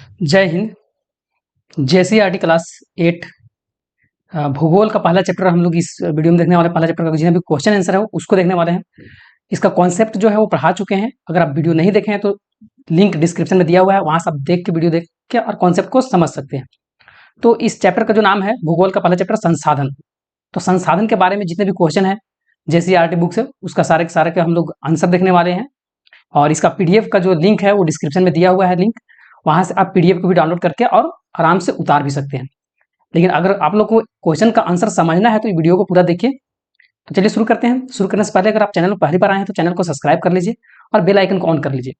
जय Hind. JCERT class 8 भूगोल का पहला चैप्टर हम लोग इस वीडियो में देखने वाले हैं। पहला चैप्टर का जितना भी क्वेश्चन आंसर है उसको देखने वाले हैं। इसका कॉन्सेप्ट जो है वो पढ़ा चुके हैं। अगर आप वीडियो नहीं देखे हैं तो लिंक डिस्क्रिप्शन में दिया हुआ है, वहां से आप देख के वीडियो देख के और कॉन्सेप्ट को समझ सकते हैं। तो इस चैप्टर का जो नाम है भूगोल का पहला चैप्टर संसाधन। तो संसाधन के बारे में जितने भी क्वेश्चन है जेसीईआरटी बुक से उसका सारे के सारे के हम लोग आंसर देखने वाले हैं। और इसका पीडीएफ का जो लिंक है वो डिस्क्रिप्शन में दिया हुआ है लिंक, वहां से आप पीडीएफ को भी डाउनलोड करके और आराम से उतार भी सकते हैं। लेकिन अगर आप लोग को क्वेश्चन का आंसर समझना है तो वीडियो को पूरा देखिए। तो चलिए शुरू करते हैं। शुरू करने से पहले अगर आप चैनल में पहली बार आए हैं तो चैनल को सब्सक्राइब कर लीजिए और बेल आइकन को ऑन कर लीजिए,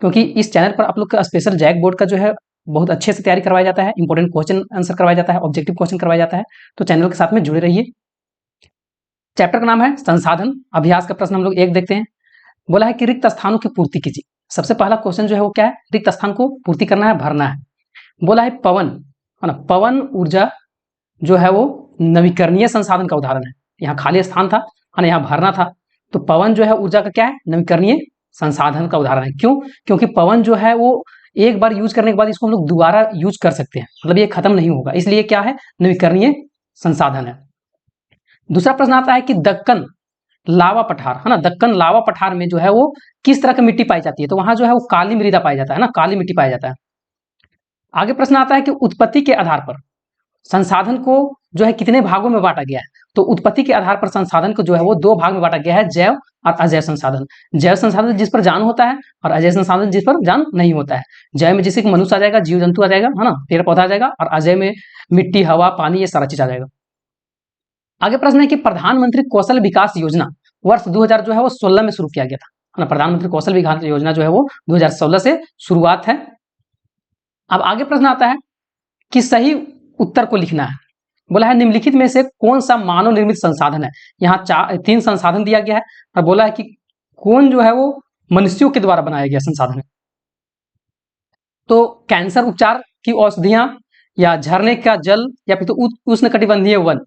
क्योंकि इस चैनल पर आप लोग का स्पेशल जैक बोर्ड का जो है बहुत अच्छे से तैयारी करवाया जाता है। इंपॉर्टेंट क्वेश्चन आंसर करवाया जाता है, ऑब्जेक्टिव क्वेश्चन करवाया जाता है। तो चैनल के साथ में जुड़े रहिए। चैप्टर का नाम है संसाधन। अभ्यास का प्रश्न हम लोग एक देखते हैं। बोला है कि रिक्त स्थानों की पूर्ति कीजिए। सबसे पहला क्वेश्चन जो है वो क्या है, रिक्त स्थान को पूर्ति करना है, भरना है। बोला है पवन, है ना, पवन ऊर्जा जो है वो नवीकरणीय संसाधन का उदाहरण है। यहाँ खाली स्थान था और यहाँ भरना था, तो पवन जो है ऊर्जा का क्या है, नवीकरणीय संसाधन का उदाहरण है। क्यों? क्योंकि पवन जो है वो एक बार यूज करने के बाद इसको हम लोग दोबारा यूज कर सकते हैं, मतलब ये खत्म नहीं होगा, इसलिए क्या है, नवीकरणीय संसाधन है। दूसरा प्रश्न आता है कि दक्कन लावा पठार, है ना, दक्कन लावा पठार में जो है वो किस तरह की मिट्टी पाई जाती है, तो वहां जो है वो काली मृदा पाया जाता है ना, काली मिट्टी पाया जाता है। आगे प्रश्न आता है कि उत्पत्ति के आधार पर संसाधन को जो है कितने भागों में बांटा गया है, तो उत्पत्ति के आधार पर संसाधन को जो है वो दो भाग में बांटा गया है, जैव और अजैव संसाधन। जैव संसाधन जिस पर जान होता है और अजैव संसाधन जिस पर जान नहीं होता है। जैव में जैसे कि मनुष्य आ जाएगा, जीव जंतु आ जाएगा, है ना, पेड़ पौधा आ जाएगा, और अजैव में मिट्टी, हवा, पानी, ये सारा चीज आ जाएगा। आगे प्रश्न है कि प्रधानमंत्री कौशल विकास योजना वर्ष 2000 जो है वो 16 में शुरू किया गया था, है ना। प्रधानमंत्री कौशल विकास योजना जो है वो 2016 से शुरुआत है। अब आगे प्रश्न आता है कि सही उत्तर को लिखना है। बोला है निम्नलिखित में से कौन सा मानव निर्मित संसाधन है। यहाँ तीन संसाधन दिया गया है और बोला है कि कौन जो है वो मनुष्यों के द्वारा बनाया गया संसाधन है। तो कैंसर उपचार की औषधियां, या झरने का जल, या फिर तो उष्णकटिबंधीय वन।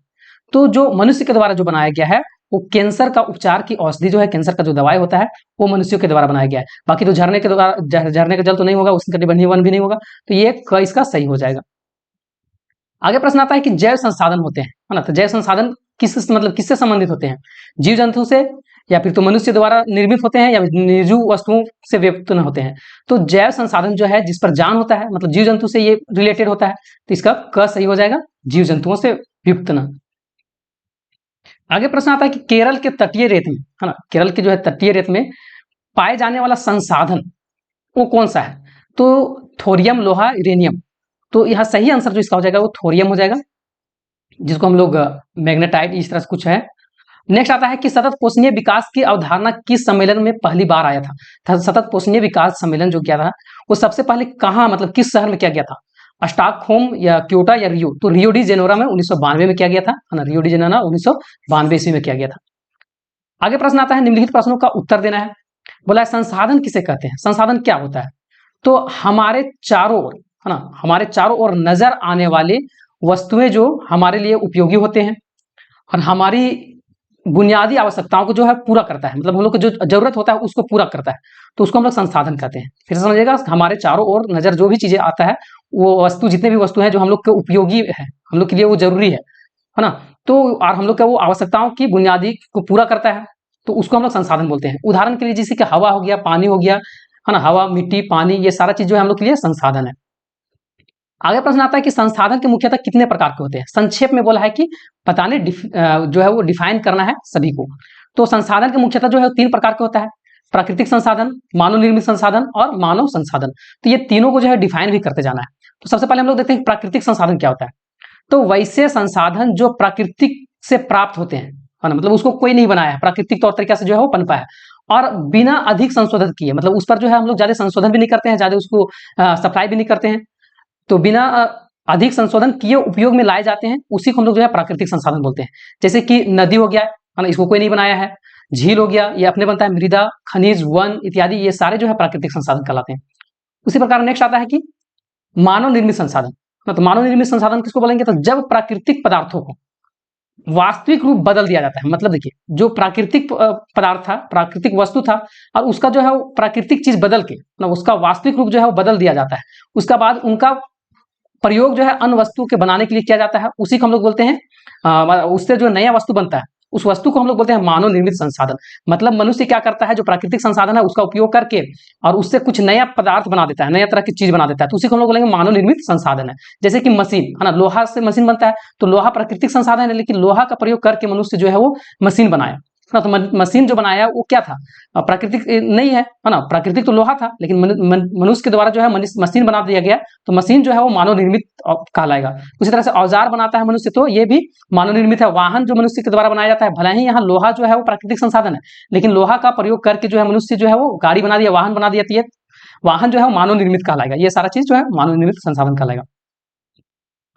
तो जो मनुष्य के द्वारा जो बनाया गया है वो कैंसर का उपचार की औषधि जो है, कैंसर का जो दवाई होता है वो मनुष्यों के द्वारा बनाया गया है। बाकी तो झरने के द्वारा, झरने का जल तो नहीं होगा, उष्णकटिबंधीय वन भी नहीं होगा, तो ये इसका सही हो जाएगा। आगे प्रश्न आता है कि जैव संसाधन होते हैं, है ना, तो जैव संसाधन किससे संबंधित होते हैं, जीव जंतु से, या फिर तो मनुष्य द्वारा निर्मित होते हैं, या निर्जीव वस्तुओं से व्युत्पन्न होते हैं। तो जैव संसाधन जो है जिस पर जान होता है, मतलब जीव जंतु से ये रिलेटेड होता है, तो इसका क सही हो जाएगा, जीव जंतुओं से व्युत्पन्न। आगे प्रश्न आता है कि केरल के तटीय रेत में, है ना, केरल के जो है तटीय रेत में पाए जाने वाला संसाधन वो कौन सा है, तो थोरियम, लोहा, यूरेनियम। तो यहाँ सही आंसर जो इसका हो जाएगा वो थोरियम हो जाएगा, जिसको हम लोग मैग्नेटाइट, इस तरह से कुछ है। नेक्स्ट आता है कि सतत पोषणीय विकास की अवधारणा किस सम्मेलन में पहली बार आया था। सतत पोषणीय विकास सम्मेलन जो किया था वो सबसे पहले कहाँ, मतलब किस शहर में किया गया था, स्टॉकहोम या क्योटो या रियो। तो रियो डी जेनेरो में 1992 में किया गया था, है ना, रियो डी जेनेरो 1992 ईस्वी में किया गया था। आगे प्रश्न आता है निम्नलिखित प्रश्नों का उत्तर देना है। बोला है संसाधन किसे कहते हैं, संसाधन क्या होता है, तो हमारे चारों ओर, है ना, हमारे चारों ओर नजर आने वाले वस्तुएं जो हमारे लिए उपयोगी होते हैं और हमारी बुनियादी आवश्यकताओं को जो है पूरा करता है, मतलब हम लोग को जो जरूरत होता है उसको पूरा करता है, तो उसको हम लोग संसाधन कहते हैं। फिर समझिएगा, हमारे चारों ओर नजर जो भी चीजें आता है, वो वस्तु, जितने भी वस्तु हैं जो हम लोग के उपयोगी है, हम लोग के लिए वो जरूरी है ना, तो और हम लोग का वो आवश्यकताओं की बुनियादी को पूरा करता है, तो उसको हम लोग संसाधन बोलते हैं। उदाहरण के लिए जैसे कि हवा हो गया, पानी हो गया, है ना, हवा, मिट्टी, पानी, ये सारा चीज जो है हम लोग के लिए संसाधन है। आगे प्रश्न आता है कि संसाधन के मुख्यतः कितने प्रकार के होते हैं। संक्षेप में बोला है कि बताने जो है वो डिफाइन करना है सभी को। तो संसाधन के मुख्यतः जो है 3 प्रकार के होता है, प्राकृतिक संसाधन, मानव निर्मित संसाधन और मानव संसाधन। तो ये तीनों को जो है डिफाइन भी करते जाना है। तो सबसे पहले हम लोग देखते हैं प्राकृतिक संसाधन क्या होता है। तो वैसे संसाधन जो प्राकृतिक से प्राप्त होते हैं, है ना, मतलब उसको कोई नहीं बनाया है, प्राकृतिक तौर तरीका से जो है वो पनपा है और बिना अधिक संशोधन किए, मतलब उस पर जो है हम लोग ज्यादा संशोधन भी नहीं करते हैं, ज्यादा उसको सप्लाई भी नहीं करते हैं, तो बिना अधिक संशोधन किए उपयोग में लाए जाते हैं, उसी को हम लोग जो है प्राकृतिक संसाधन बोलते हैं। जैसे कि नदी हो गया, है ना, इसको कोई नहीं बनाया है। झील हो गया, ये अपने बनता है। मृदा, खनिज, वन इत्यादि, ये सारे जो है प्राकृतिक संसाधन कहलाते हैं। उसी प्रकार नेक्स्ट आता है कि मानव निर्मित संसाधन। तो मानव निर्मित संसाधन किसको बोलेंगे, तो जब प्राकृतिक पदार्थों को वास्तविक रूप बदल दिया जाता है। मतलब देखिए, जो प्राकृतिक पदार्थ था, प्राकृतिक वस्तु था, और उसका जो है वो प्राकृतिक चीज बदल के ना उसका वास्तविक रूप जो है वो बदल दिया जाता है। उसका बाद उनका प्रयोग जो है अन्य वस्तु के बनाने के लिए किया जाता है। उसी को हम लोग बोलते हैं उससे जो नया वस्तु बनता है उस वस्तु को हम लोग बोलते हैं मानव निर्मित संसाधन। मतलब मनुष्य क्या करता है, जो प्राकृतिक संसाधन है उसका उपयोग करके और उससे कुछ नया पदार्थ बना देता है, नया तरह की चीज बना देता है, तो उसी को हम लोग बोलेंगे मानव निर्मित संसाधन है। जैसे कि मशीन है ना, लोहा से मशीन बनता है, तो लोहा प्राकृतिक संसाधन है, लेकिन लोहा का प्रयोग करके मनुष्य जो है वो मशीन बनाया ना। तो मशीन जो बनाया वो क्या था, प्राकृतिक नहीं है ना। प्राकृतिक तो लोहा था, लेकिन मनुष्य के द्वारा जो है मशीन बना दिया गया, तो मशीन जो है वो मानव निर्मित कहलाएगा। उसी तरह से औजार बनाता है मनुष्य, तो ये भी मानव निर्मित है। वाहन जो मनुष्य के द्वारा बनाया जाता है, भले ही यहाँ लोहा जो है वो प्राकृतिक संसाधन है, लेकिन लोहा का प्रयोग करके जो है मनुष्य जो है वो गाड़ी बना दिया, वाहन बना दिया, तो ये वाहन जो है वो मानव निर्मित कहलाएगा। ये सारा चीज जो है मानव निर्मित संसाधन कहलाएगा।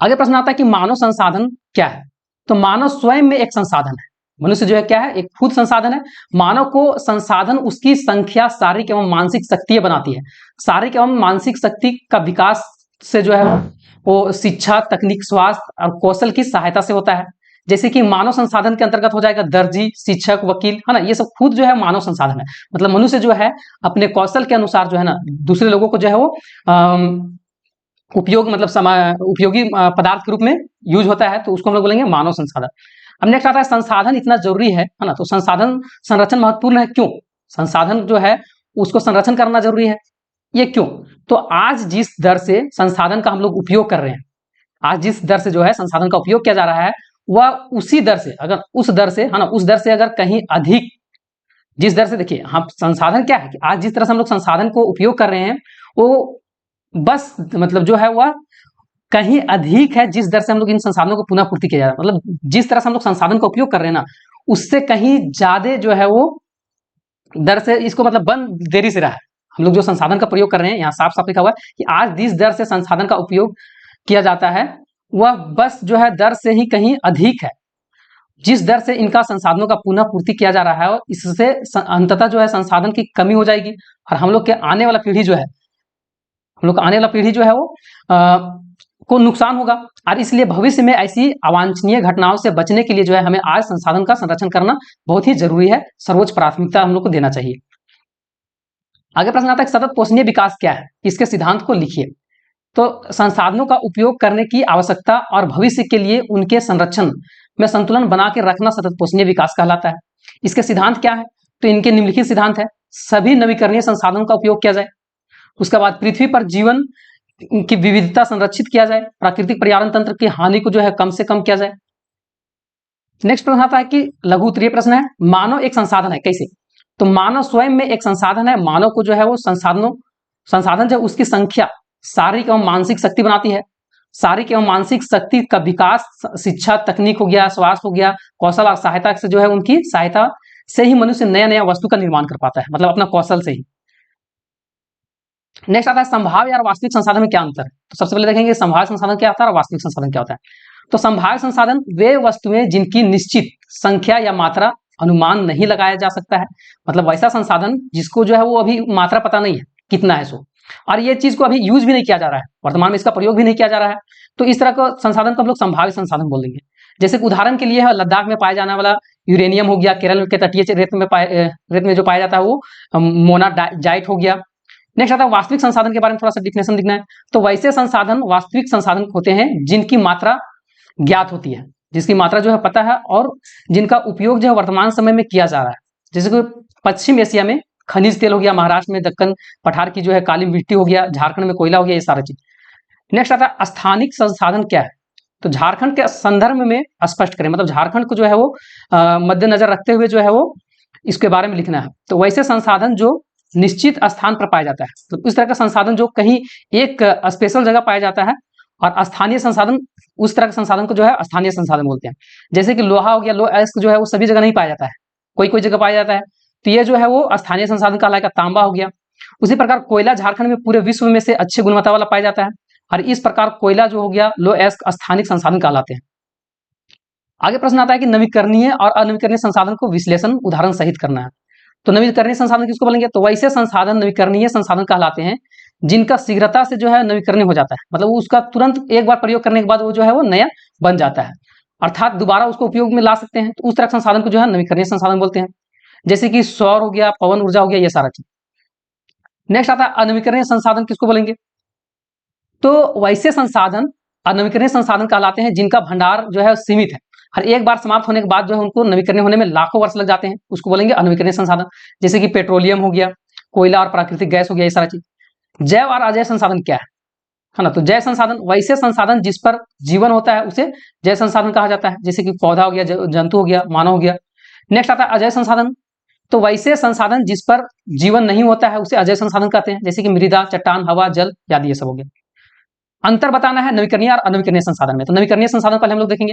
आगे प्रश्न आता है कि मानव संसाधन क्या है। तो मानव स्वयं में एक संसाधन है। मनुष्य जो है क्या है, एक खुद संसाधन है। मानव को संसाधन उसकी संख्या, शारीरिक एवं मानसिक शक्ति बनाती है। शारीरिक एवं मानसिक शक्ति का विकास से जो है वो शिक्षा, तकनीक, स्वास्थ्य और कौशल की सहायता से होता है। जैसे कि मानव संसाधन के अंतर्गत हो जाएगा दर्जी, शिक्षक, वकील, है ना। ये सब खुद जो है मानव संसाधन है। मतलब मनुष्य जो है अपने कौशल के अनुसार जो है ना दूसरे लोगों को जो है वो उपयोग, मतलब उपयोगी पदार्थ के रूप में यूज होता है, तो उसको हम लोग बोलेंगे मानव संसाधन। अब नेक्स्ट आता है संसाधन इतना जरूरी है ना। तो संसाधन संरक्षण महत्वपूर्ण है। क्यों? संसाधन जो है उसको संरक्षण करना जरूरी है। ये क्यों? तो आज जिस दर से संसाधन का हम लोग उपयोग कर रहे हैं, आज जिस दर से जो है संसाधन का उपयोग किया जा रहा है, वह उसी दर से, अगर उस दर से है ना, उस दर से अगर कहीं अधिक, जिस दर से, देखिए हम संसाधन क्या है कि आज जिस तरह से हम लोग संसाधन को उपयोग कर रहे हैं वो बस मतलब जो है वह कहीं अधिक है जिस दर से हम लोग इन संसाधनों को पुनः पूर्ति किया जा रहा है। मतलब जिस तरह से हम लोग संसाधन का उपयोग कर रहे हैं ना, उससे कहीं ज्यादा जो है वो दर से इसको मतलब बंद देरी से रहा है। हम लोग जो संसाधन का प्रयोग कर रहे हैं, यहाँ साफ साफ लिखा हुआ है कि आज जिस दर से संसाधन का उपयोग किया जाता है वह बस जो है दर से ही कहीं अधिक है जिस दर से इनका संसाधनों का पुनः पूर्ति किया जा रहा है। और इससे अंततः जो है संसाधन की कमी हो जाएगी और हम लोग के आने वाला पीढ़ी जो है, हम लोग का आने वाला पीढ़ी जो है वो को नुकसान होगा। और इसलिए भविष्य में ऐसी अवांछनीय घटनाओं से बचने के लिए जो है हमें आज संसाधन का संरक्षण करना बहुत ही जरूरी है। सर्वोच्च प्राथमिकता हम लोग को देना चाहिए। आगे प्रश्न आता है सतत पोषणीय विकास क्या है, इसके सिद्धांत को लिखिए। तो संसाधनों का उपयोग करने की आवश्यकता और भविष्य के लिए उनके संरक्षण में संतुलन बना के रखना सतत पोषणीय विकास कहलाता है। इसके सिद्धांत क्या है? तो इनके निम्नलिखित सिद्धांत है। सभी नवीकरणीय संसाधनों का उपयोग किया जाए। उसके बाद पृथ्वी पर जीवन की विविधता संरक्षित किया जाए। प्राकृतिक पर्यावरण तंत्र की हानि को जो है कम से कम किया जाए। नेक्स्ट प्रश्न आता है कि लघु उत्तरीय प्रश्न है, मानव एक संसाधन है कैसे? तो मानव स्वयं में एक संसाधन है। मानव को जो है वो संसाधन जो उसकी संख्या, शारीरिक एवं मानसिक शक्ति बनाती है। शारीरिक एवं मानसिक शक्ति का विकास शिक्षा, तकनीक हो गया, स्वास्थ्य हो गया, कौशल और सहायता से जो है उनकी सहायता से ही मनुष्य नया नया वस्तु का निर्माण कर पाता है, मतलब अपना कौशल से ही। नेक्स्ट आता है संभाव्य और वास्तविक संसाधन में क्या अंतर है। तो सबसे पहले देखेंगे संभाव्य संसाधन क्या होता है और वास्तविक संसाधन क्या होता है। तो संभाव्य संसाधन वे वस्तुएं जिनकी निश्चित संख्या या मात्रा अनुमान नहीं लगाया जा सकता है। मतलब वैसा संसाधन जिसको जो है वो अभी मात्रा पता नहीं है कितना है सो, और ये चीज को अभी यूज भी नहीं किया जा रहा है, वर्तमान में इसका प्रयोग भी नहीं किया जा रहा है। तो इस तरह का संसाधन को हम लोग संभाव्य संसाधन बोल देंगे। जैसे उदाहरण के लिए लद्दाख में पाया जाने वाला यूरेनियम हो गया, केरल के तटीय रेत में जो पाया जाता है वो मोनाजाइट हो गया। नेक्स्ट आता है वास्तविक संसाधन के बारे में थोड़ा सा डिफिनेशन दिखना है। तो वैसे संसाधन वास्तविक संसाधन होते हैं जिनकी मात्रा ज्ञात होती है, जिसकी मात्रा जो है पता है और जिनका उपयोग जो है वर्तमान समय में किया जा रहा है। जैसे कि पश्चिम एशिया में खनिज तेल हो गया, महाराष्ट्र में दक्कन पठार की जो है काली मिट्टी हो गया, झारखंड में कोयला हो गया, ये सारा चीज। नेक्स्ट आता है स्थानिक संसाधन क्या है। तो झारखंड के संदर्भ में स्पष्ट करें, मतलब झारखंड को जो है वो मद्देनजर रखते हुए जो है वो इसके बारे में लिखना है। तो वैसे संसाधन जो निश्चित स्थान पर पाया जाता है, तो इस तरह का संसाधन जो कहीं एक स्पेशल जगह पाया जाता है, और स्थानीय संसाधन उस तरह के संसाधन को जो है स्थानीय संसाधन बोलते हैं। जैसे कि लोहा हो गया, लो एस्क जो है वो सभी जगह नहीं पाया जाता है, कोई कोई जगह पाया जाता है, तो ये जो है वो स्थानीय संसाधन कहलाएगा। तांबा हो गया। उसी प्रकार कोयला झारखंड में पूरे विश्व में से अच्छी गुणवत्ता वाला पाया जाता है, और इस प्रकार कोयला जो हो गया लो एस्क स्थानिक संसाधन कहलाते हैं। आगे प्रश्न आता है कि नवीकरणीय और अनवीकरणीय संसाधन को विश्लेषण उदाहरण सहित करना है। तो नवीकरणीय संसाधन किसको बोलेंगे? तो वैसे संसाधन नवीकरणीय संसाधन कहलाते हैं जिनका शीघ्रता से जो है नवीकरणीय हो जाता है, मतलब उसका तुरंत एक बार प्रयोग करने के बाद वो जो है वो नया बन जाता है। अर्थात दोबारा उसको उपयोग में ला सकते हैं। तो उस तरह के संसाधन को जो है नवीकरणीय संसाधन बोलते हैं, जैसे कि सौर हो गया, पवन ऊर्जा हो गया, ये सारा चीज। नेक्स्ट आता है अनवीकरणीय संसाधन, किसको बोलेंगे? तो वैसे संसाधन अनवीकरणीय संसाधन कहलाते हैं जिनका भंडार जो है सीमित है, हर एक बार समाप्त होने के बाद जो है उनको नवीकरणीय होने में लाखों वर्ष लग जाते हैं, उसको बोलेंगे अनवीकरणीय संसाधन। जैसे कि पेट्रोलियम हो गया, कोयला और प्राकृतिक गैस हो गया, ये सारा चीज। जैव और अजैव संसाधन क्या है ना? तो जैव संसाधन वैसे संसाधन जिस पर जीवन होता है उसे जैव संसाधन कहा जाता है, जैसे कि पौधा हो गया, जंतु हो गया, मानव हो गया। नेक्स्ट आता है अजैव संसाधन, तो वैसे संसाधन जिस पर जीवन नहीं होता है उसे अजैव संसाधन कहते हैं, जैसे कि मृदा, चट्टान, हवा, जल आदि, ये सब हो गया। अंतर बताना है नवीकरणीय और अनवीकरणीय संसाधन में। तो नवीकरणीय संसाधन पहले हम लोग देखेंगे।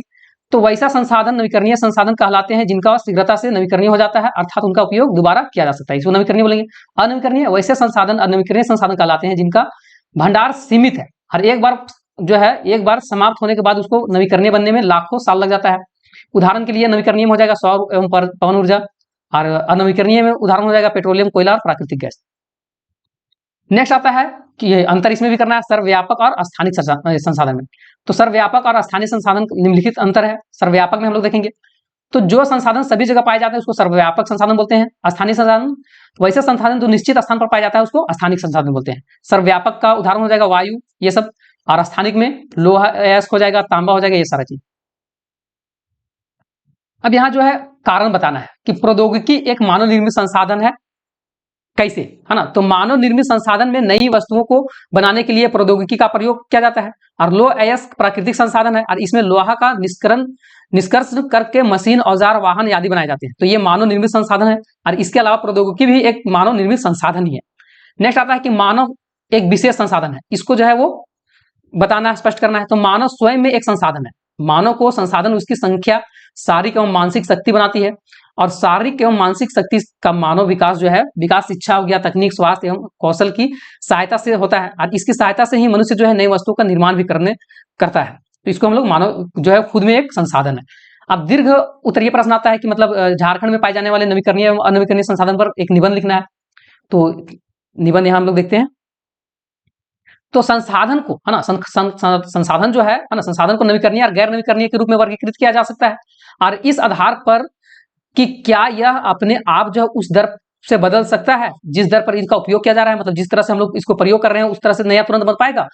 तो वैसा संसाधन नवीकरणीय संसाधन कहलाते हैं जिनका शीघ्रता से नवीकरणीय हो जाता है, अर्थात उनका उपयोग दोबारा किया जा सकता है, इसको नवीकरणीय बोलेंगे। अनवीकरणीय वैसे संसाधन अनवीकरणीय संसाधन कहलाते हैं जिनका भंडार सीमित है, हर एक बार जो है एक बार समाप्त होने के बाद उसको नवीकरणीय बनने में लाखों साल लग जाता है। उदाहरण के लिए नवीकरणीय में हो जाएगा सौर एवं पवन ऊर्जा, और अनवीकरणीय में उदाहरण हो जाएगा पेट्रोलियम, कोयला और प्राकृतिक गैस। नेक्स्ट आता है कि ये अंतर इसमें भी करना है सर्वव्यापक और स्थानिक संसाधन में। तो सर्वव्यापक और स्थानीय संसाधन निम्नलिखित अंतर है। सर्वव्यापक में हम लोग देखेंगे तो जो संसाधन सभी जगह पाए जाते हैं उसको सर्वव्यापक संसाधन बोलते हैं। स्थानीय संसाधन वैसे संसाधन जो निश्चित स्थान पर पाया जाता है उसको स्थानिक संसाधन बोलते हैं। सर्वव्यापक का उदाहरण हो जाएगा वायु, ये सब, और स्थानिक में लोहा, अयस्क हो जाएगा, तांबा हो जाएगा, ये सारा चीज। अब यहाँ जो है कारण बताना है कि प्रौद्योगिकी एक मानव निर्मित संसाधन है, कैसे, है ना? तो मानव निर्मित संसाधन में नई वस्तुओं को बनाने के लिए प्रौद्योगिकी का प्रयोग किया जाता है। और लोह अयस्क प्राकृतिक संसाधन है और इसमें लोहा का निष्कर्ष करके मशीन, औजार, वाहन आदि बनाए जाते हैं। तो ये मानव निर्मित संसाधन है और इसके अलावा प्रौद्योगिकी भी एक मानव निर्मित संसाधन ही है। नेक्स्ट आता है कि मानव एक विशेष संसाधन है, इसको जो है वो बताना, स्पष्ट करना है। तो मानव स्वयं में एक संसाधन है। मानव को संसाधन उसकी संख्या, शारीरिक एवं मानसिक शक्ति बनाती है, और शारीरिक एवं मानसिक शक्ति का मानव विकास जो है, विकास शिक्षा हो गया, तकनीक, स्वास्थ्य एवं कौशल की सहायता से होता है, और इसकी सहायता से ही मनुष्य जो है नई वस्तुओं का निर्माण भी करता है। तो इसको हम लोग मानव जो है खुद में एक संसाधन है। अब दीर्घ उत्तरीय प्रश्न आता है कि मतलब झारखंड में पाए जाने वाले नवीकरणीय एवं अनवीकरणीय संसाधन पर एक निबंध लिखना है। तो निबंध यहाँ हम लोग देखते हैं। तो संसाधन को, है ना, संसाधन जो है ना, संसाधन को नवीकरणीय और गैर नवीकरणीय के रूप में वर्गीकृत किया जा सकता है, और इस आधार पर कि क्या यह अपने आप जो उस दर से बदल सकता है जिस दर पर इनका उपयोग किया जा रहा है, मतलब जिस तरह से हम लोग इसको प्रयोग कर रहे हैं उस तरह से नया तुरंत बन पाएगा,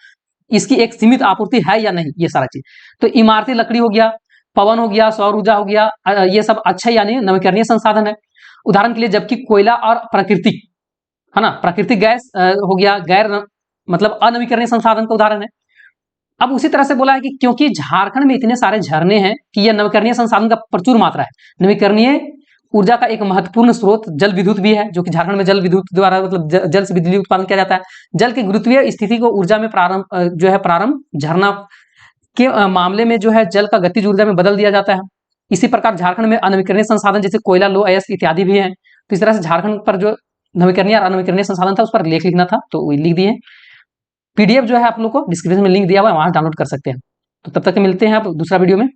इसकी एक सीमित आपूर्ति है या नहीं, ये सारा चीज। तो इमारती लकड़ी हो गया, पवन हो गया, सौर ऊर्जा हो गया, ये सब अच्छा यानी नवीकरणीय संसाधन है। उदाहरण के लिए जबकि कोयला और प्राकृतिक, है ना, प्राकृतिक गैस हो गया गैर मतलब अनवीकरणीय संसाधन का उदाहरण है। अब उसी तरह से बोला है कि क्योंकि झारखंड में इतने सारे झरने हैं कि यह नवीकरणीय संसाधन का प्रचुर मात्रा है। नवीकरणीय ऊर्जा का एक महत्वपूर्ण स्रोत जल विद्युत भी है, जो कि झारखंड में जल विद्युत द्वारा मतलब जल से बिजली उत्पादन किया जाता है। जल की गुरुत्वीय स्थिति को ऊर्जा में प्रारंभ झरना के मामले में जो है जल का गतिज ऊर्जा में बदल दिया जाता है। इसी प्रकार झारखंड में अनवीकरणीय संसाधन जैसे कोयला, लोह अयस्क इत्यादि भी है। तो इस तरह से झारखंड पर जो नवीकरणीय और अनवीकरणीय संसाधन था उस पर लेख लिखना था, तो लिख दिए। पीडीएफ जो है आप लोग को डिस्क्रिप्शन में लिंक दिया हुआ है, वहां डाउनलोड कर सकते हैं। तो तब तक मिलते हैं आप दूसरा वीडियो में।